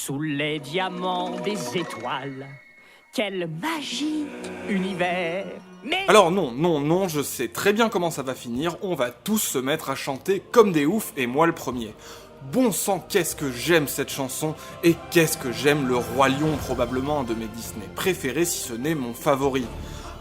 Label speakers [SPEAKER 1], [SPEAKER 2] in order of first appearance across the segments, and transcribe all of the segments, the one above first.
[SPEAKER 1] sous les diamants des étoiles. Quelle magie, univers. Mais...
[SPEAKER 2] Alors non, je sais très bien comment ça va finir, on va tous se mettre à chanter comme des oufs, et moi le premier. Bon sang, qu'est-ce que j'aime cette chanson, et qu'est-ce que j'aime le Roi Lion, probablement un de mes Disney préférés si ce n'est mon favori.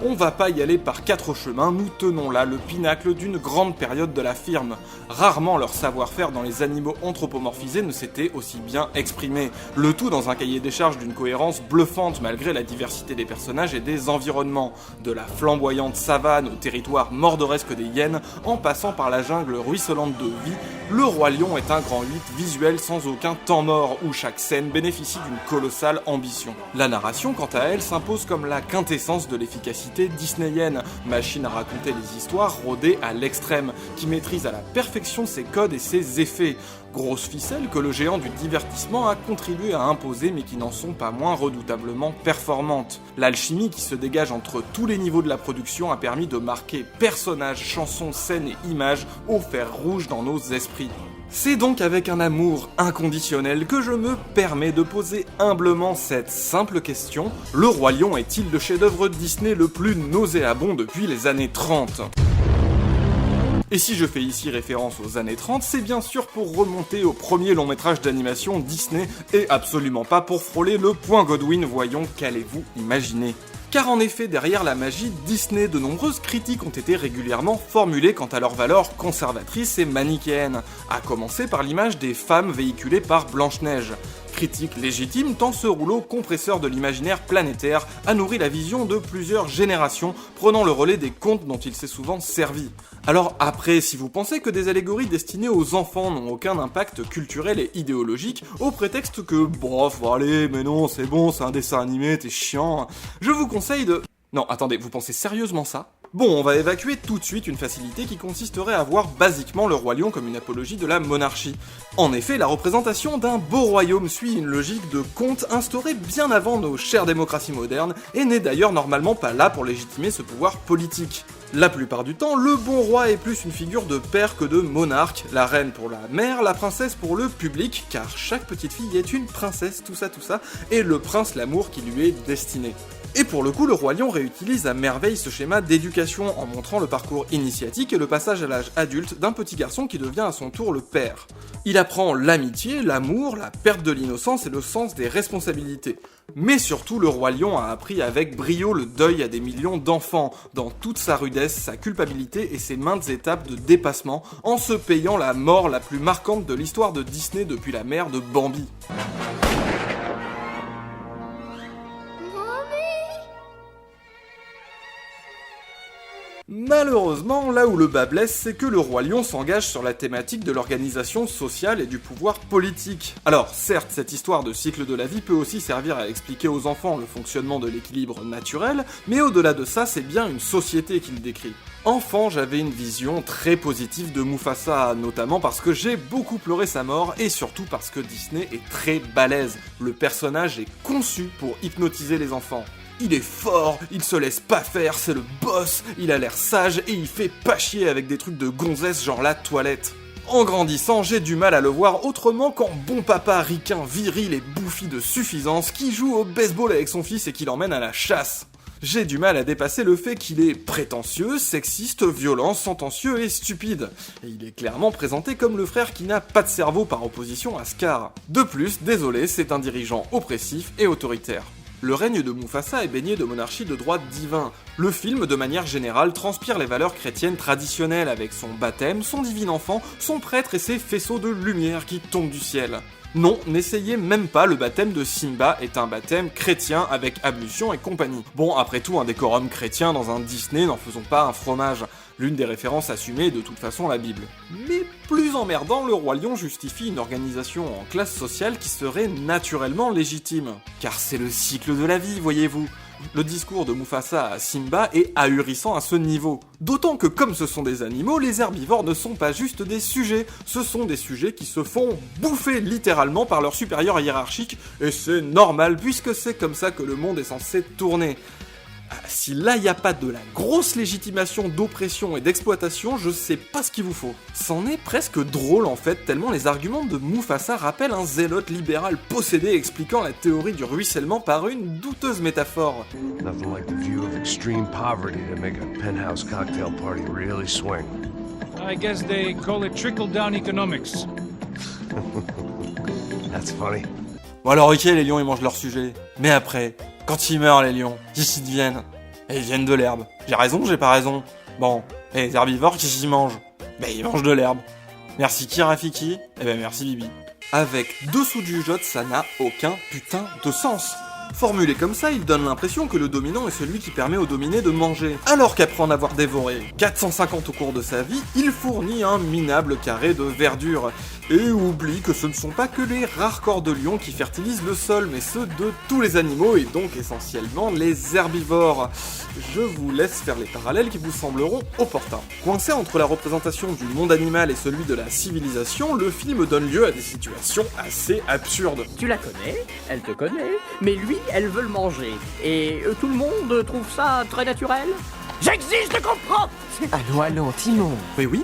[SPEAKER 2] On va pas y aller par quatre chemins, nous tenons là le pinacle d'une grande période de la firme. Rarement leur savoir-faire dans les animaux anthropomorphisés ne s'était aussi bien exprimé. Le tout dans un cahier des charges d'une cohérence bluffante malgré la diversité des personnages et des environnements. De la flamboyante savane au territoire mordoresque des hyènes, en passant par la jungle ruisselante de vie, le Roi Lion est un grand 8 visuel sans aucun temps mort, où chaque scène bénéficie d'une colossale ambition. La narration, quant à elle, s'impose comme la quintessence de l'efficacité disneyienne, machine à raconter les histoires rodée à l'extrême, qui maîtrise à la perfection ses codes et ses effets. Grosse ficelle que le géant du divertissement a contribué à imposer mais qui n'en sont pas moins redoutablement performantes. L'alchimie qui se dégage entre tous les niveaux de la production a permis de marquer personnages, chansons, scènes et images au fer rouge dans nos esprits. C'est donc avec un amour inconditionnel que je me permets de poser humblement cette simple question: le Roi Lion est-il le chef-d'œuvre Disney le plus nauséabond depuis les années 30 ? Et si je fais ici référence aux années 30, c'est bien sûr pour remonter au premier long métrage d'animation Disney, et absolument pas pour frôler le point Godwin, voyons, qu'allez-vous imaginer ? Car en effet, derrière la magie Disney, de nombreuses critiques ont été régulièrement formulées quant à leur valeur conservatrice et manichéenne, à commencer par l'image des femmes véhiculées par Blanche-Neige. Critique légitime tant ce rouleau compresseur de l'imaginaire planétaire a nourri la vision de plusieurs générations, prenant le relais des contes dont il s'est souvent servi. Alors après, si vous pensez que des allégories destinées aux enfants n'ont aucun impact culturel et idéologique, au prétexte que bof, allez, mais non, c'est bon, c'est un dessin animé, t'es chiant, je vous conseille de... Non, attendez, vous pensez sérieusement ça ? Bon, on va évacuer tout de suite une facilité qui consisterait à voir basiquement le Roi Lion comme une apologie de la monarchie. En effet, la représentation d'un beau royaume suit une logique de conte instaurée bien avant nos chères démocraties modernes, et n'est d'ailleurs normalement pas là pour légitimer ce pouvoir politique. La plupart du temps, le bon roi est plus une figure de père que de monarque, la reine pour la mère, la princesse pour le public, car chaque petite fille est une princesse, tout ça, et le prince l'amour qui lui est destiné. Et pour le coup, le Roi Lion réutilise à merveille ce schéma d'éducation en montrant le parcours initiatique et le passage à l'âge adulte d'un petit garçon qui devient à son tour le père. Il apprend l'amitié, l'amour, la perte de l'innocence et le sens des responsabilités. Mais surtout, le Roi Lion a appris avec brio le deuil à des millions d'enfants, dans toute sa rudesse, sa culpabilité et ses maintes étapes de dépassement, en se payant la mort la plus marquante de l'histoire de Disney depuis la mère de Bambi. Malheureusement, là où le bas blesse, c'est que le Roi Lion s'engage sur la thématique de l'organisation sociale et du pouvoir politique. Alors, certes, cette histoire de cycle de la vie peut aussi servir à expliquer aux enfants le fonctionnement de l'équilibre naturel, mais au-delà de ça, c'est bien une société qu'il décrit. Enfant, j'avais une vision très positive de Mufasa, notamment parce que j'ai beaucoup pleuré sa mort, et surtout parce que Disney est très balèze. Le personnage est conçu pour hypnotiser les enfants. Il est fort, il se laisse pas faire, c'est le boss, il a l'air sage et il fait pas chier avec des trucs de gonzesse genre la toilette. En grandissant, j'ai du mal à le voir autrement qu'en bon papa ricain viril et bouffi de suffisance qui joue au baseball avec son fils et qui l'emmène à la chasse. J'ai du mal à dépasser le fait qu'il est prétentieux, sexiste, violent, sentencieux et stupide. Et il est clairement présenté comme le frère qui n'a pas de cerveau par opposition à Scar. De plus, désolé, c'est un dirigeant oppressif et autoritaire. Le règne de Mufasa est baigné de monarchie de droit divin. Le film, de manière générale, transpire les valeurs chrétiennes traditionnelles avec son baptême, son divin enfant, son prêtre et ses faisceaux de lumière qui tombent du ciel. Non, n'essayez même pas, le baptême de Simba est un baptême chrétien avec ablution et compagnie. Bon, après tout, un décorum chrétien dans un Disney, n'en faisons pas un fromage. L'une des références assumées est de toute façon la Bible. Mais plus emmerdant, le Roi Lion justifie une organisation en classe sociale qui serait naturellement légitime. Car c'est le cycle de la vie, voyez-vous. Le discours de Mufasa à Simba est ahurissant à ce niveau. D'autant que comme ce sont des animaux, les herbivores ne sont pas juste des sujets, ce sont des sujets qui se font bouffer littéralement par leur supérieur hiérarchique, et c'est normal puisque c'est comme ça que le monde est censé tourner. Si là y a pas de la grosse légitimation d'oppression et d'exploitation, je sais pas ce qu'il vous faut. C'en est presque drôle en fait, tellement les arguments de Mufasa rappellent un zélote libéral possédé expliquant la théorie du ruissellement par une douteuse métaphore.
[SPEAKER 3] Nothing like the view of extreme poverty to make a penthouse cocktail party really swing.
[SPEAKER 4] I guess they call it trickle-down economics.
[SPEAKER 3] That's funny.
[SPEAKER 2] Bon alors ok, les lions ils mangent leur sujet, mais après, quand ils meurent les lions, qu'est-ce qu'ils deviennent? Et ils viennent de l'herbe. J'ai raison ou j'ai pas raison? Bon, et les herbivores, qu'est-ce qu'ils mangent? Ben ils mangent de l'herbe. Merci qui Rafiki? Eh ben merci Bibi. Avec dessous du jot, ça n'a aucun putain de sens. Formulé comme ça, il donne l'impression que le dominant est celui qui permet au dominé de manger. Alors qu'après en avoir dévoré 450 au cours de sa vie, il fournit un minable carré de verdure. Et oublie que ce ne sont pas que les rares corps de lion qui fertilisent le sol, mais ceux de tous les animaux et donc essentiellement les herbivores. Je vous laisse faire les parallèles qui vous sembleront opportuns. Coincé entre la représentation du monde animal et celui de la civilisation, le film donne lieu à des situations assez absurdes.
[SPEAKER 1] Tu la connais, elle te connaît, mais lui, elle veut le manger. Et tout le monde trouve ça très naturel? J'exige de comprendre!
[SPEAKER 5] Allons, Timon.
[SPEAKER 2] Mais oui,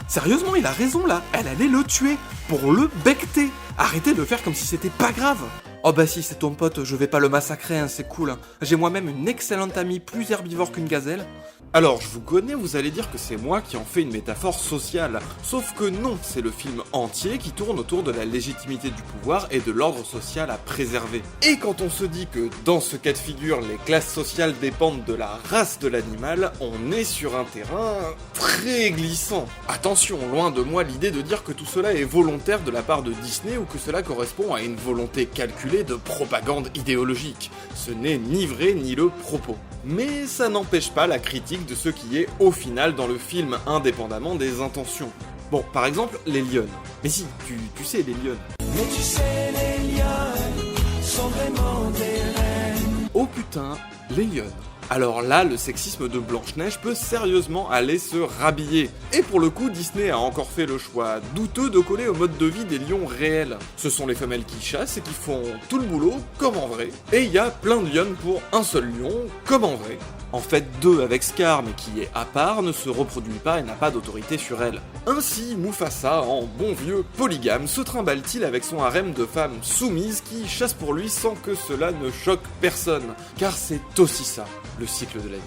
[SPEAKER 2] sérieusement, il a raison là, elle allait le tuer, pour le becter. Arrêtez de faire comme si c'était pas grave. Oh bah si, c'est ton pote, je vais pas le massacrer, hein, c'est cool. J'ai moi-même une excellente amie plus herbivore qu'une gazelle. Alors, je vous connais, vous allez dire que c'est moi qui en fais une métaphore sociale. Sauf que non, c'est le film entier qui tourne autour de la légitimité du pouvoir et de l'ordre social à préserver. Et quand on se dit que dans ce cas de figure, les classes sociales dépendent de la race de l'animal, on est sur un terrain très glissant. Attention, loin de moi l'idée de dire que tout cela est volontaire de la part de Disney ou que cela correspond à une volonté calculée de propagande idéologique. Ce n'est ni vrai ni le propos. Mais ça n'empêche pas la critique de ce qui est au final dans le film, indépendamment des intentions. Bon, par exemple, les lionnes. Mais si, tu sais, les lionnes.
[SPEAKER 6] Mais tu sais, les lionnes sont vraiment des reines.
[SPEAKER 2] Oh putain, les lionnes. Alors là, le sexisme de Blanche-Neige peut sérieusement aller se rhabiller. Et pour le coup, Disney a encore fait le choix douteux de coller au mode de vie des lions réels. Ce sont les femelles qui chassent et qui font tout le boulot, comme en vrai. Et il y a plein de lionnes pour un seul lion, comme en vrai. En fait, deux avec Scar, mais qui est à part, ne se reproduit pas et n'a pas d'autorité sur elle. Ainsi, Mufasa, en bon vieux polygame, se trimballe-t-il avec son harem de femmes soumises qui chassent pour lui sans que cela ne choque personne. Car c'est aussi ça, le cycle de la vie.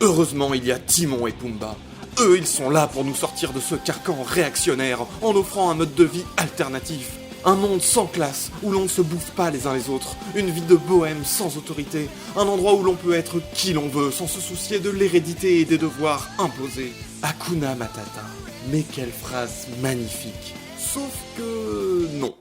[SPEAKER 2] Heureusement, il y a Timon et Pumbaa. Eux, ils sont là pour nous sortir de ce carcan réactionnaire, en offrant un mode de vie alternatif. Un monde sans classe, où l'on ne se bouffe pas les uns les autres, une vie de bohème sans autorité, un endroit où l'on peut être qui l'on veut sans se soucier de l'hérédité et des devoirs imposés. Hakuna Matata. Mais quelle phrase magnifique. Sauf que non.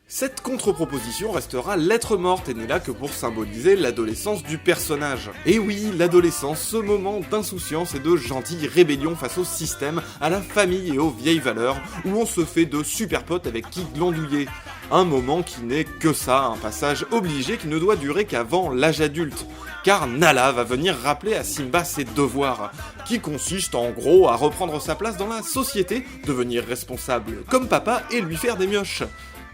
[SPEAKER 2] Cette contre-proposition restera lettre morte et n'est là que pour symboliser l'adolescence du personnage. Et oui, l'adolescence, ce moment d'insouciance et de gentille rébellion face au système, à la famille et aux vieilles valeurs, où on se fait de super potes avec qui glandouiller. Un moment qui n'est que ça, un passage obligé qui ne doit durer qu'avant l'âge adulte. Car Nala va venir rappeler à Simba ses devoirs, qui consistent en gros à reprendre sa place dans la société, devenir responsable comme papa et lui faire des mioches.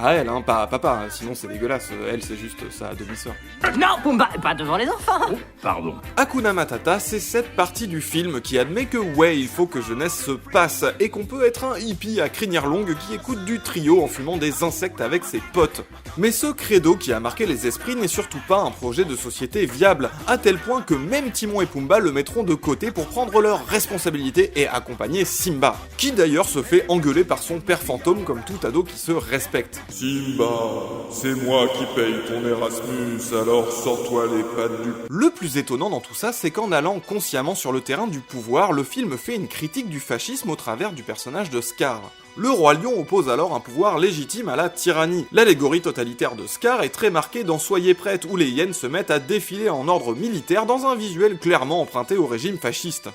[SPEAKER 2] Ah elle, hein, pas papa, sinon c'est dégueulasse, elle c'est juste sa demi-sœur.
[SPEAKER 1] Non, Pumba, pas devant les enfants.
[SPEAKER 4] Oh, pardon.
[SPEAKER 2] Hakuna Matata, c'est cette partie du film qui admet que ouais, il faut que jeunesse se passe, et qu'on peut être un hippie à crinière longue qui écoute du trio en fumant des insectes avec ses potes. Mais ce credo qui a marqué les esprits n'est surtout pas un projet de société viable, à tel point que même Timon et Pumbaa le mettront de côté pour prendre leurs responsabilités et accompagner Simba, qui d'ailleurs se fait engueuler par son père fantôme comme tout ado qui se respecte.
[SPEAKER 7] Simba, c'est moi qui paye ton Erasmus, alors sors-toi les pattes du...
[SPEAKER 2] Le plus étonnant dans tout ça, c'est qu'en allant consciemment sur le terrain du pouvoir, le film fait une critique du fascisme au travers du personnage de Scar. Le roi lion oppose alors un pouvoir légitime à la tyrannie. L'allégorie totalitaire de Scar est très marquée dans Soyez prête, où les hyènes se mettent à défiler en ordre militaire dans un visuel clairement emprunté au régime fasciste.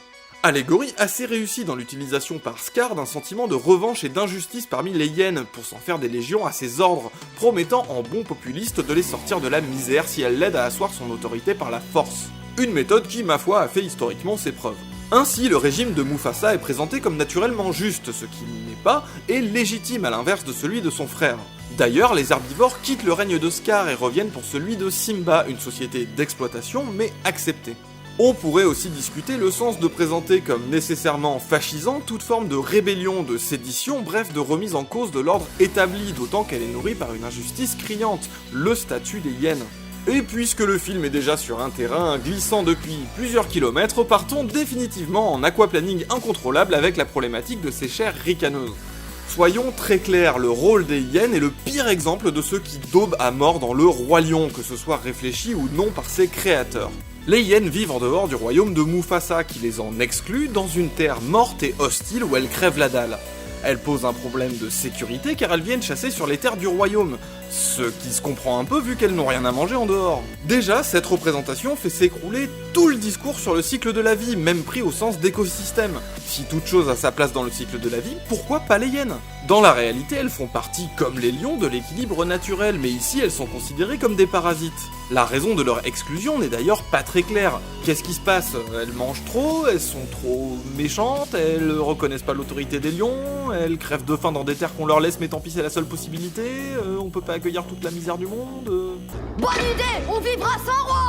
[SPEAKER 2] Allégorie assez réussie dans l'utilisation par Scar d'un sentiment de revanche et d'injustice parmi les hyènes pour s'en faire des légions à ses ordres, promettant en bon populiste de les sortir de la misère si elle l'aide à asseoir son autorité par la force. Une méthode qui, ma foi, a fait historiquement ses preuves. Ainsi, le régime de Mufasa est présenté comme naturellement juste, ce qui n'est pas, et légitime à l'inverse de celui de son frère. D'ailleurs, les herbivores quittent le règne de Scar et reviennent pour celui de Simba, une société d'exploitation mais acceptée. On pourrait aussi discuter le sens de présenter comme nécessairement fascisant toute forme de rébellion, de sédition, bref de remise en cause de l'ordre établi, d'autant qu'elle est nourrie par une injustice criante, le statut des hyènes. Et puisque le film est déjà sur un terrain glissant depuis plusieurs kilomètres, partons définitivement en aquaplaning incontrôlable avec la problématique de ces chairs ricaneuses. Soyons très clairs, le rôle des hyènes est le pire exemple de ceux qui daubent à mort dans le Roi Lion, que ce soit réfléchi ou non par ses créateurs. Les hyènes vivent en dehors du royaume de Mufasa, qui les en exclut dans une terre morte et hostile où elles crèvent la dalle. Elles posent un problème de sécurité car elles viennent chasser sur les terres du royaume, ce qui se comprend un peu vu qu'elles n'ont rien à manger en dehors. Déjà, cette représentation fait s'écrouler tout le discours sur le cycle de la vie, même pris au sens d'écosystème. Si toute chose a sa place dans le cycle de la vie, pourquoi pas les hyènes ? Dans la réalité, elles font partie, comme les lions, de l'équilibre naturel, mais ici elles sont considérées comme des parasites. La raison de leur exclusion n'est d'ailleurs pas très claire. Qu'est-ce qui se passe ? Elles mangent trop, elles sont trop méchantes, elles reconnaissent pas l'autorité des lions, elles crèvent de faim dans des terres qu'on leur laisse, mais tant pis c'est la seule possibilité, on peut pas accueillir toute la misère du monde.
[SPEAKER 5] Bonne idée, on vivra sans roi.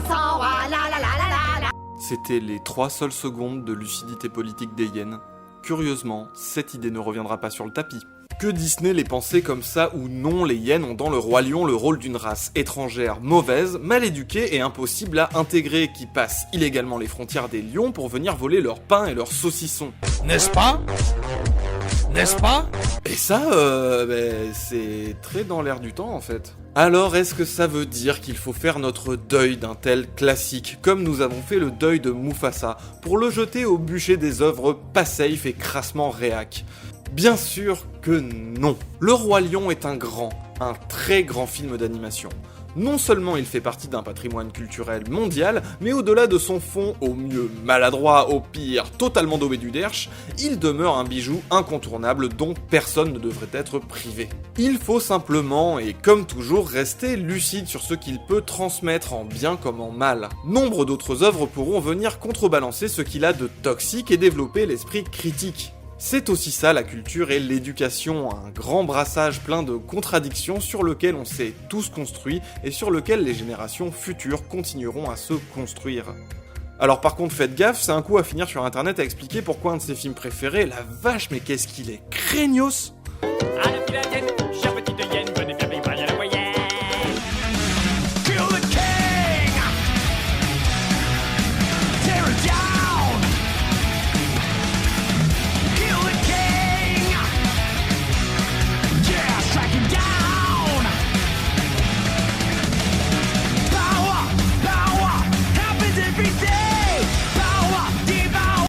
[SPEAKER 5] Sans roi, la la la la la.
[SPEAKER 2] C'était les 3 seules secondes de lucidité politique des hyènes. Curieusement, cette idée ne reviendra pas sur le tapis. Que Disney les pensait comme ça ou non, les hyènes ont dans le Roi Lion le rôle d'une race étrangère, mauvaise, mal éduquée et impossible à intégrer, qui passe illégalement les frontières des lions pour venir voler leur pain et leurs saucissons.
[SPEAKER 8] N'est-ce pas ? N'est-ce pas ?
[SPEAKER 2] Et ça, c'est très dans l'air du temps en fait. Alors est-ce que ça veut dire qu'il faut faire notre deuil d'un tel classique, comme nous avons fait le deuil de Mufasa, pour le jeter au bûcher des œuvres pas safe et crassement réac ? Bien sûr que non. Le Roi Lion est un très grand film d'animation. Non seulement il fait partie d'un patrimoine culturel mondial, mais au-delà de son fond, au mieux maladroit, au pire totalement daubé du derche, il demeure un bijou incontournable dont personne ne devrait être privé. Il faut simplement, et comme toujours, rester lucide sur ce qu'il peut transmettre en bien comme en mal. Nombre d'autres œuvres pourront venir contrebalancer ce qu'il a de toxique et développer l'esprit critique. C'est aussi ça la culture et l'éducation, un grand brassage plein de contradictions sur lequel on s'est tous construits et sur lequel les générations futures continueront à se construire. Alors par contre faites gaffe, c'est un coup à finir sur internet à expliquer pourquoi un de ses films préférés, la vache mais qu'est-ce qu'il est craignos !
[SPEAKER 1] À la philatèle, cher